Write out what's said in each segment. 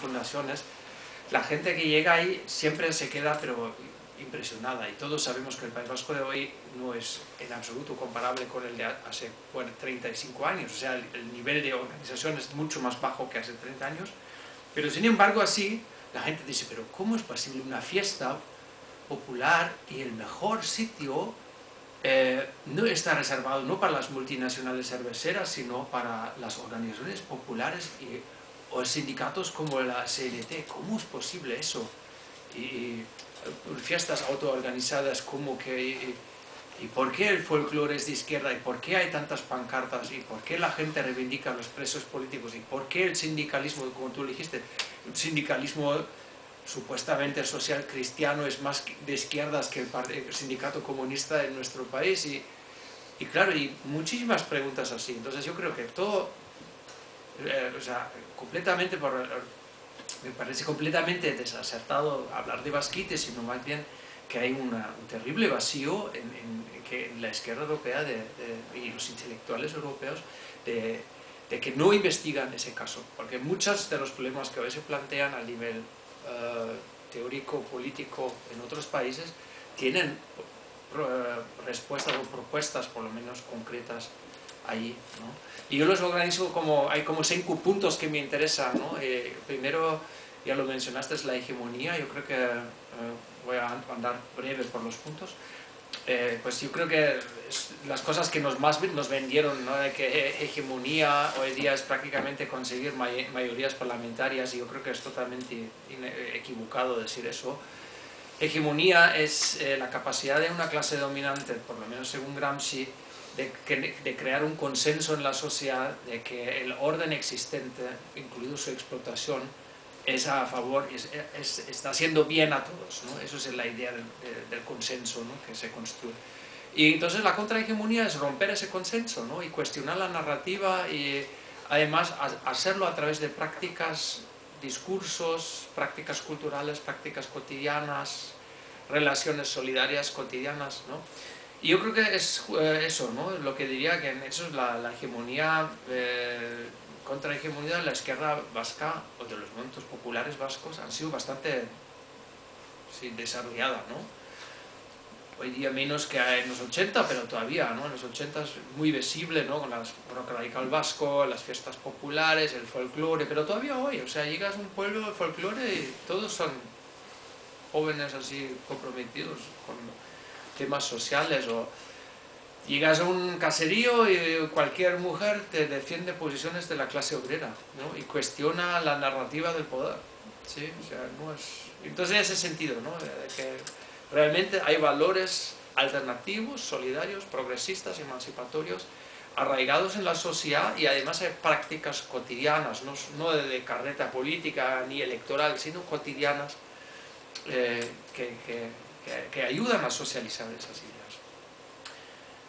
fundaciones, la gente que llega ahí siempre se queda pero impresionada, y todos sabemos que el País Vasco de hoy no es en absoluto comparable con el de hace 35 años, o sea, el nivel de organización es mucho más bajo que hace 30 años, pero sin embargo así la gente dice, pero ¿cómo es posible una fiesta popular y el mejor sitio no está reservado no para las multinacionales cerveceras, sino para las organizaciones populares o sindicatos como la CNT? ¿Cómo es posible eso? Y fiestas autoorganizadas como que... ¿Y por qué el folclore es de izquierda? ¿Y por qué hay tantas pancartas? ¿Y por qué la gente reivindica a los presos políticos? ¿Y por qué el sindicalismo, como tú dijiste, un sindicalismo supuestamente social cristiano es más de izquierdas que el sindicato comunista en nuestro país? Y claro, y muchísimas preguntas así. Entonces yo creo que todo, o sea, me parece completamente desacertado hablar de Basquite, sino más bien que hay un terrible vacío en la izquierda europea y los intelectuales europeos de que no investigan ese caso, porque muchos de los problemas que hoy se plantean a nivel teórico, político en otros países tienen respuestas o propuestas por lo menos concretas allí, ¿no? Y yo los organizo hay como 5 puntos que me interesan, ¿no? Primero, ya lo mencionaste, es la hegemonía. Yo creo que voy a andar breve por los puntos. Pues yo creo que las cosas que más nos vendieron, ¿no? De que hegemonía hoy día es prácticamente conseguir mayorías parlamentarias, y yo creo que es totalmente equivocado decir eso. Hegemonía es la capacidad de una clase dominante, por lo menos según Gramsci, de crear un consenso en la sociedad de que el orden existente, incluido su explotación, es a favor, está haciendo bien a todos, ¿no? Eso es la idea del consenso, ¿no? Que se construye. Y entonces la contrahegemonía es romper ese consenso, ¿no? Y cuestionar la narrativa, y además hacerlo a través de prácticas, discursos, prácticas culturales, prácticas cotidianas, relaciones solidarias cotidianas, ¿no? Y yo creo que es eso, ¿no? Lo que diría que eso es la hegemonía, contrahegemonía de la izquierda vasca o de los movimientos populares vascos han sido bastante desarrollada, ¿no? Hoy día menos que en los 80, pero todavía, ¿no? En los 80 es muy visible, ¿no? Con las rock radical vasco, las fiestas populares, el folclore, pero todavía hoy, o sea, llegas a un pueblo de folclore y todos son jóvenes así comprometidos con temas sociales, o llegas a un caserío y cualquier mujer te defiende posiciones de la clase obrera, ¿no? Y cuestiona la narrativa del poder, ¿sí? O sea, no es... Entonces, ese sentido, ¿no? De que realmente hay valores alternativos, solidarios, progresistas, emancipatorios, arraigados en la sociedad, y además hay prácticas cotidianas, no de carreta política ni electoral, sino cotidianas, que ayudan a socializar esas ideas.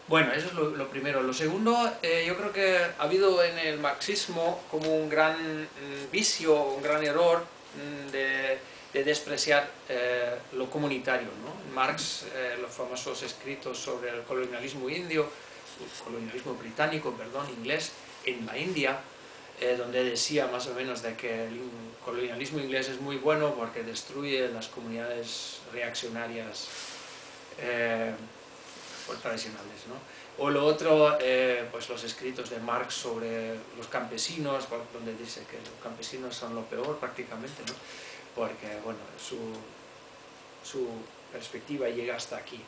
Bueno, eso es lo primero. Lo segundo, yo creo que ha habido en el marxismo como un gran vicio, un gran error de despreciar lo comunitario, ¿no? Marx, los famosos escritos sobre el colonialismo británico, inglés, en la India, donde decía más o menos de que el colonialismo inglés es muy bueno porque destruye las comunidades reaccionarias tradicionales, ¿no? O lo otro, pues los escritos de Marx sobre los campesinos, donde dice que los campesinos son lo peor prácticamente, ¿no? Porque, bueno, su perspectiva llega hasta aquí.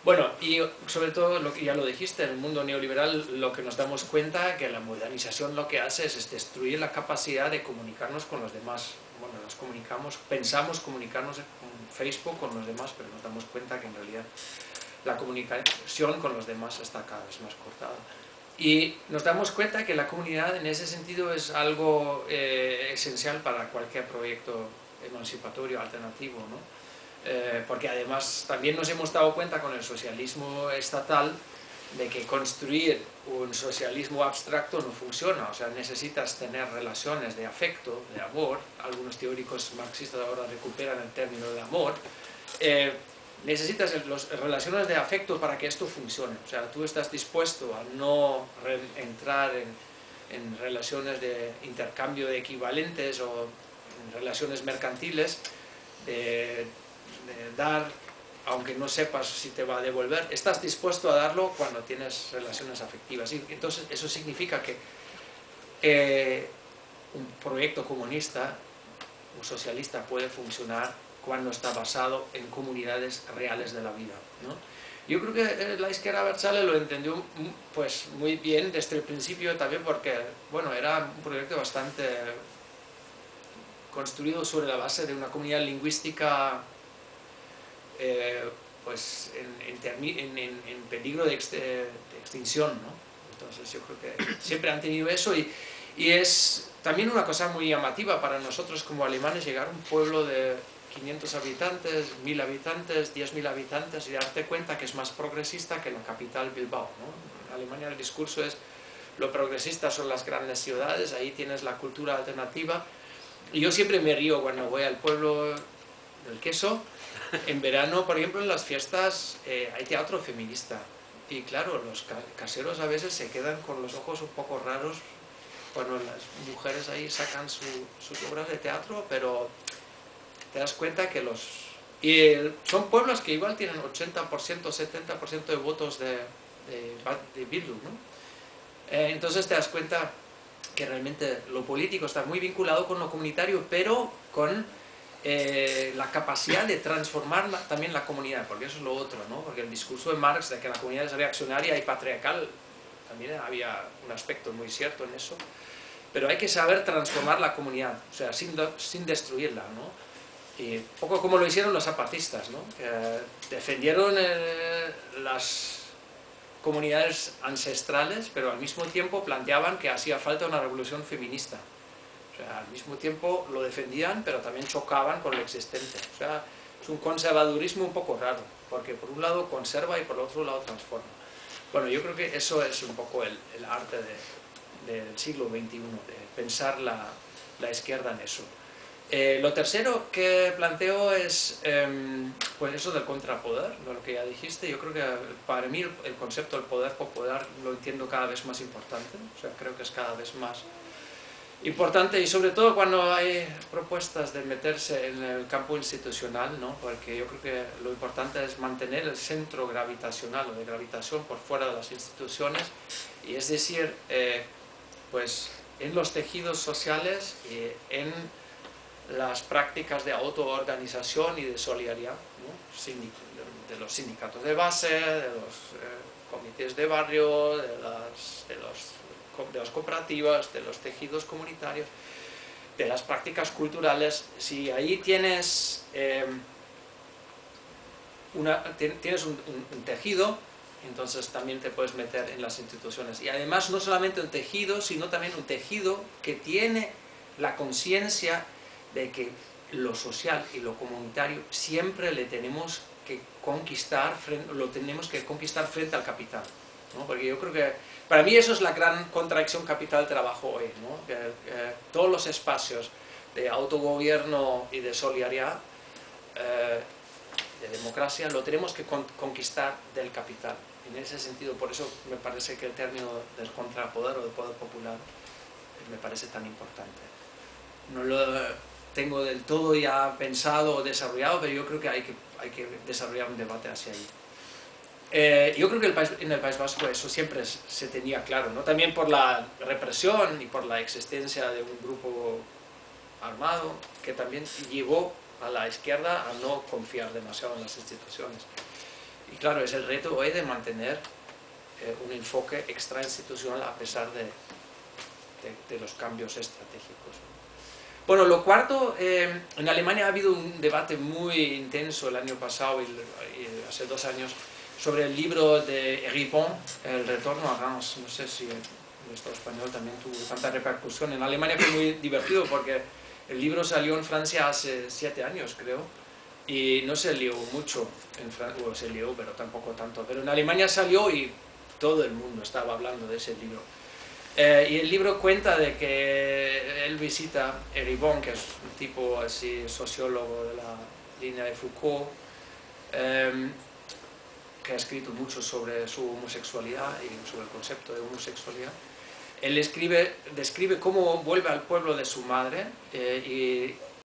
Bueno, y sobre todo, lo que ya lo dijiste, en el mundo neoliberal lo que nos damos cuenta que la modernización lo que hace es destruir la capacidad de comunicarnos con los demás. Bueno, pensamos comunicarnos con Facebook con los demás, pero nos damos cuenta que en realidad la comunicación con los demás está cada vez más cortada. Y nos damos cuenta que la comunidad en ese sentido es algo esencial para cualquier proyecto emancipatorio alternativo, ¿no? Porque además también nos hemos dado cuenta con el socialismo estatal de que construir un socialismo abstracto no funciona. O sea, necesitas tener relaciones de afecto, de amor. Algunos teóricos marxistas ahora recuperan el término de amor. Necesitas las relaciones de afecto para que esto funcione. O sea, tú estás dispuesto a no entrar en relaciones de intercambio de equivalentes o en relaciones mercantiles, de dar, aunque no sepas si te va a devolver, estás dispuesto a darlo cuando tienes relaciones afectivas. Y entonces eso significa que un proyecto comunista o socialista puede funcionar cuando está basado en comunidades reales de la vida, ¿no? Yo creo que la izquierda abertzale lo entendió pues muy bien desde el principio también, porque bueno, era un proyecto bastante construido sobre la base de una comunidad lingüística pues en peligro de extinción, ¿no? Entonces yo creo que siempre han tenido eso, y es también una cosa muy llamativa para nosotros como alemanes llegar a un pueblo de 500 habitantes, 1000 habitantes, 10.000 habitantes, y darte cuenta que es más progresista que la capital Bilbao, ¿no? En Alemania el discurso es: lo progresista son las grandes ciudades, ahí tienes la cultura alternativa. Y yo siempre me río cuando voy al pueblo del queso. En verano, por ejemplo, en las fiestas hay teatro feminista, y claro, los caseros a veces se quedan con los ojos un poco raros cuando las mujeres ahí sacan sus obras de teatro, pero te das cuenta que son pueblos que igual tienen 80%, 70% de votos de Bildu, ¿no? Entonces te das cuenta que realmente lo político está muy vinculado con lo comunitario, pero con la capacidad de transformar también la comunidad, porque eso es lo otro, ¿no? Porque el discurso de Marx de que la comunidad es reaccionaria y patriarcal, también había un aspecto muy cierto en eso, pero hay que saber transformar la comunidad, o sea, sin destruirla, ¿no? Y un poco como lo hicieron los zapatistas, ¿no? Que defendieron las comunidades ancestrales, pero al mismo tiempo planteaban que hacía falta una revolución feminista. O sea, al mismo tiempo lo defendían, pero también chocaban con lo existente. O sea, es un conservadurismo un poco raro, porque por un lado conserva y por otro lado transforma. Bueno, yo creo que eso es un poco el arte del siglo XXI, de pensar la izquierda en eso. Lo tercero que planteo es pues eso del contrapoder, de lo que ya dijiste. Yo creo que para mí el concepto del poder popular lo entiendo cada vez más importante, o sea, creo que es cada vez más importante, y sobre todo cuando hay propuestas de meterse en el campo institucional, ¿no? Porque yo creo que lo importante es mantener el centro gravitacional o de gravitación por fuera de las instituciones, y es decir, pues en los tejidos sociales y en las prácticas de autoorganización y de solidaridad, ¿no? De los sindicatos de base, de los comités de barrio, de las cooperativas, de los tejidos comunitarios, de las prácticas culturales. Si ahí tienes, tienes un tejido, entonces también te puedes meter en las instituciones. Y además no solamente un tejido, sino también un tejido que tiene la conciencia de que lo social y lo comunitario siempre le tenemos que conquistar, lo tenemos que conquistar frente al capital, ¿no? Porque yo creo que para mí eso es la gran contradicción capital-trabajo hoy, ¿no? Que todos los espacios de autogobierno y de solidaridad, de democracia, lo tenemos que conquistar del capital. En ese sentido, por eso me parece que el término del contrapoder o del poder popular me parece tan importante. No lo tengo del todo ya pensado o desarrollado, pero yo creo que hay que desarrollar un debate hacia ahí. Yo creo que en el País Vasco eso siempre se tenía claro, ¿no? También por la represión y por la existencia de un grupo armado que también llevó a la izquierda a no confiar demasiado en las instituciones. Y claro, es el reto hoy de mantener un enfoque extrainstitucional a pesar de los cambios estratégicos. Bueno, lo cuarto, en Alemania ha habido un debate muy intenso el año pasado y hace 2 años sobre el libro de Eribon, El retorno a Reims. No sé si en Estado español también tuvo tanta repercusión. En Alemania fue muy divertido porque el libro salió en Francia hace 7 años, creo, y no se lió mucho en Francia, o se lió, pero tampoco tanto. Pero en Alemania salió y todo el mundo estaba hablando de ese libro. Y el libro cuenta de que él visita Eribon, que es un tipo así, sociólogo de la línea de Foucault, que ha escrito mucho sobre su homosexualidad y sobre el concepto de homosexualidad. él describe cómo vuelve al pueblo de su madre y